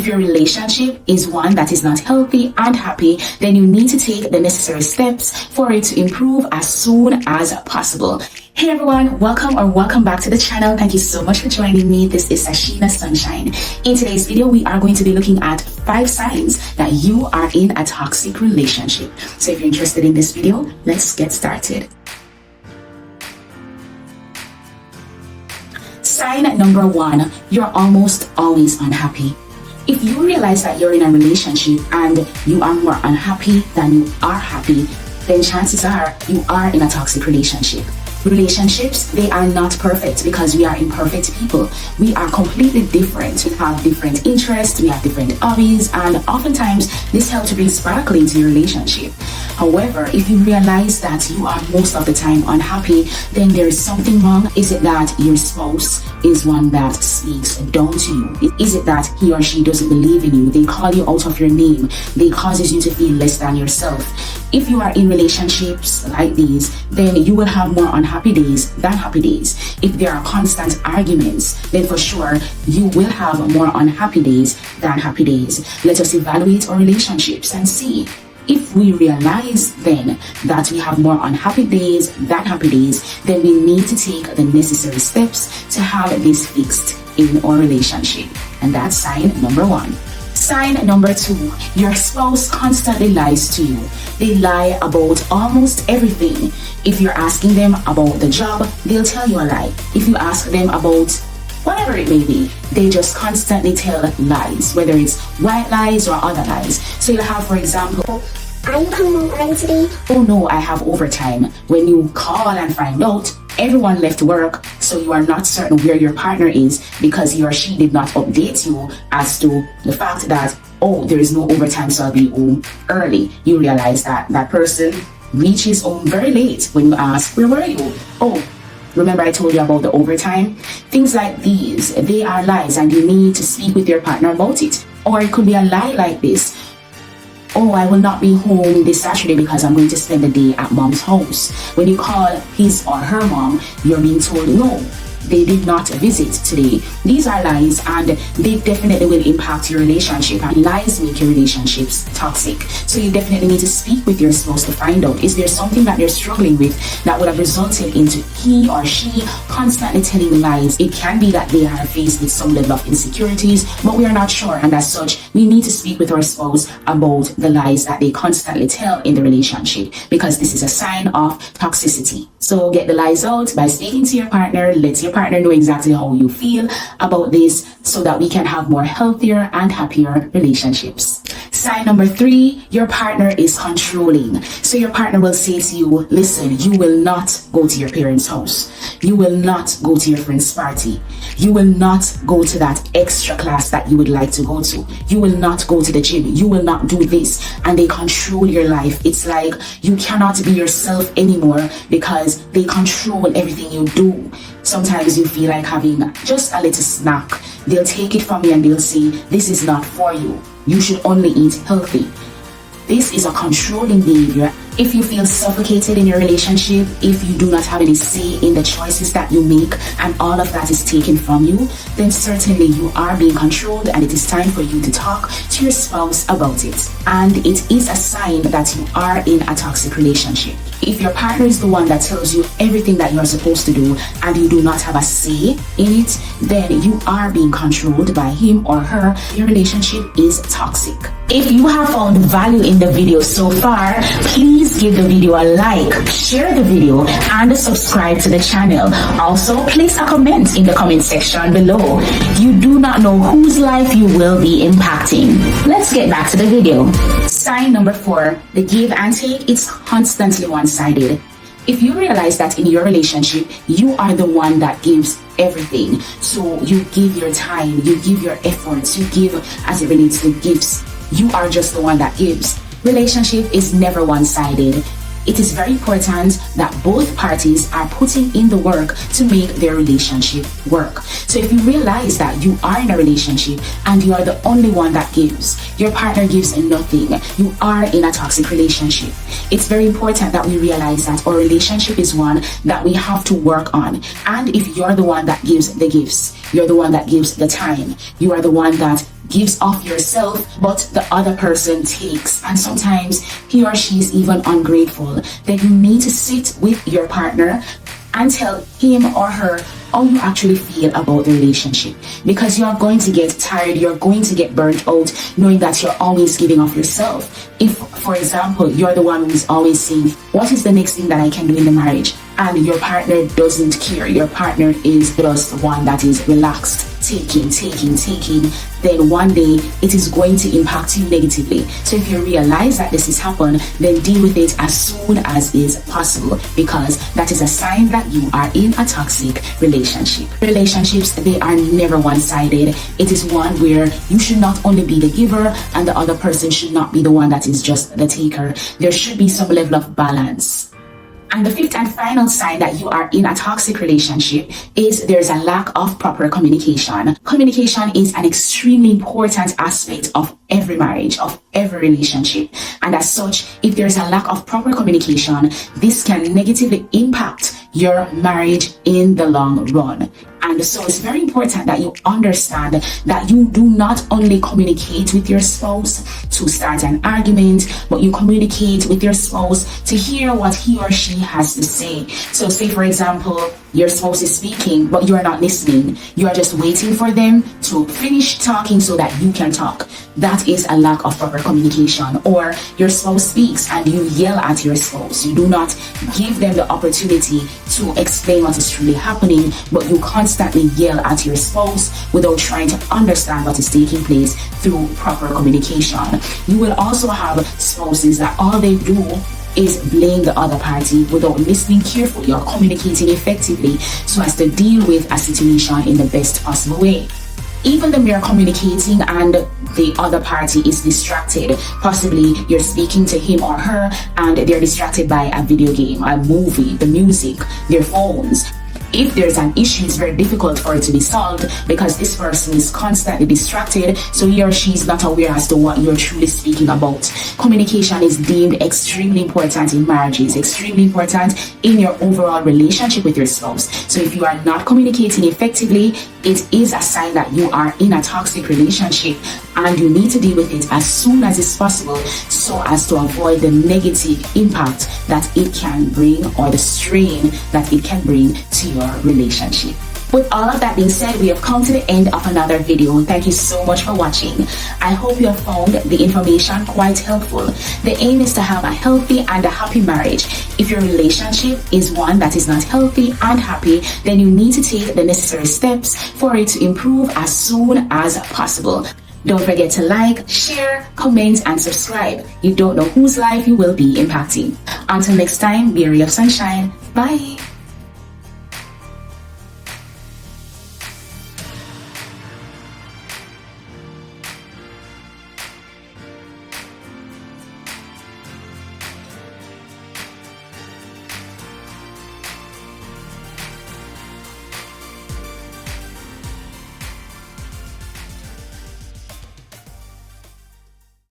your relationship is one that is not healthy and happy, then you need to take the necessary steps for it to improve as soon as possible. Hey everyone, welcome back to the channel. Thank you so much for joining me. This is Sashina Sunshine. In today's video, we are going to be looking at 5 signs that you are in a toxic relationship. So if you're interested in this video, let's get started. Sign number 1, you're almost always unhappy. If you realize that you're in a relationship and you are more unhappy than you are happy, then chances are you are in a toxic relationship. Relationships, they are not perfect because we are imperfect people. We are completely different. We have different interests, we have different hobbies, and oftentimes this helps to bring sparkle into your relationship. However, if you realize that you are most of the time unhappy, then there is something wrong. Is it that your spouse is one that speaks down to you? Is it that he or she doesn't believe in you? They call you out of your name. They causes you to feel less than yourself. If you are in relationships like these, then you will have more unhappy days than happy days. If there are constant arguments, then for sure you will have more unhappy days than happy days. Let us evaluate our relationships and see. If we realize then that we have more unhappy days than happy days, then we need to take the necessary steps to have this fixed in our relationship. And that's sign number 1. Sign number 2, your spouse constantly lies to you. They lie about almost everything. If you're asking them about the job, they'll tell you a lie. If you ask them about whatever it may be, they just constantly tell lies, whether it's white lies or other lies. So you'll have, for example, are you coming home early today? Oh no, I have overtime. When you call and find out, everyone left work, so you are not certain where your partner is because he or she did not update you as to the fact that, oh, there is no overtime, so I'll be home early. You realize that that person reaches home very late when you ask, where were you? Oh, remember I told you about the overtime? Things like these, they are lies and you need to speak with your partner about it. Or it could be a lie like this. Oh, I will not be home this Saturday because I'm going to spend the day at mom's house. When you call his or her mom, you're being told, no, they did not visit today. These are lies and they definitely will impact your relationship, and lies make your relationships toxic. So you definitely need to speak with your spouse to find out, is there something that you're struggling with that would have resulted into he or she constantly telling lies? It can be that they are faced with some level of insecurities, but we are not sure, and as such, we need to speak with our spouse about the lies that they constantly tell in the relationship, because this is a sign of toxicity. So get the lies out by speaking to your partner. Let your partner know exactly how you feel about this so that we can have more healthier and happier relationships. Sign number 3, your partner is controlling. So your partner will say to you, listen, you will not go to your parents' house. You will not go to your friend's party. You will not go to that extra class that you would like to go to. You will not go to the gym. You will not do this. And they control your life. It's like you cannot be yourself anymore because they control everything you do. Sometimes you feel like having just a little snack. They'll take it from you and they'll say, this is not for you. You should only eat healthy. This is a controlling behavior. If you feel suffocated in your relationship, if you do not have any say in the choices that you make and all of that is taken from you, then certainly you are being controlled, and it is time for you to talk to your spouse about it. And it is a sign that you are in a toxic relationship. If your partner is the one that tells you everything that you are supposed to do and you do not have a say in it, then you are being controlled by him or her. Your relationship is toxic. If you have found value in the video so far, please give the video a like, share the video, and subscribe to the channel. Also, place a comment in the comment section below. You do not know whose life you will be impacting. Let's get back to the video. Sign number 4, the give and take is constantly one-sided. If you realize that in your relationship, you are the one that gives everything, so you give your time, you give your efforts, you give as it relates to gifts, you are just the one that gives. Relationship is never one-sided. It is very important that both parties are putting in the work to make their relationship work. So if you realize that you are in a relationship and you are the only one that gives, your partner gives nothing, you are in a toxic relationship. It's very important that we realize that our relationship is one that we have to work on. And if you're the one that gives the gifts, you're the one that gives the time, you are the one that gives of yourself, but the other person takes, and sometimes he or she is even ungrateful, then you need to sit with your partner and tell him or her how you actually feel about the relationship, because you are going to get tired, you're going to get burnt out knowing that you're always giving of yourself. If, for example, you're the one who's always saying, what is the next thing that I can do in the marriage, and your partner doesn't care, your partner is just the one that is relaxed, taking, then one day it is going to impact you negatively. So if you realize that this has happened, then deal with it as soon as is possible, because that is a sign that you are in a toxic relationship. Relationships, they are never one-sided. It is one where you should not only be the giver and the other person should not be the one that is just the taker. There should be some level of balance. And the fifth and final sign that you are in a toxic relationship is there's a lack of proper communication. Communication is an extremely important aspect of every marriage, of every relationship. And as such, if there's a lack of proper communication, this can negatively impact your marriage in the long run. And so it's very important that you understand that you do not only communicate with your spouse to start an argument, but you communicate with your spouse to hear what he or she has to say. So say, for example, your spouse is speaking, but you are not listening. You are just waiting for them to finish talking so that you can talk. That is a lack of proper communication. Or your spouse speaks and you yell at your spouse. You do not give them the opportunity to explain what is truly happening, but you constantly yell at your spouse without trying to understand what is taking place through proper communication. You will also have spouses that all they do is blame the other party without listening carefully or communicating effectively so as to deal with a situation in the best possible way. Even the mere communicating and the other party is distracted. Possibly you're speaking to him or her and they're distracted by a video game, a movie, the music, their phones. If there's an issue, it's very difficult for it to be solved because this person is constantly distracted, so he or she is not aware as to what you're truly speaking about. Communication is deemed extremely important in marriages, extremely important in your overall relationship with your spouse. So if you are not communicating effectively, it is a sign that you are in a toxic relationship, and you need to deal with it as soon as it's possible so as to avoid the negative impact that it can bring or the strain that it can bring to your relationship. With all of that being said, we have come to the end of another video. Thank you so much for watching. I hope you have found the information quite helpful. The aim is to have a healthy and a happy marriage. If your relationship is one that is not healthy and happy, then you need to take the necessary steps for it to improve as soon as possible. Don't forget to like, share, comment, and subscribe. You don't know whose life you will be impacting. Until next time, be a ray of sunshine. Bye.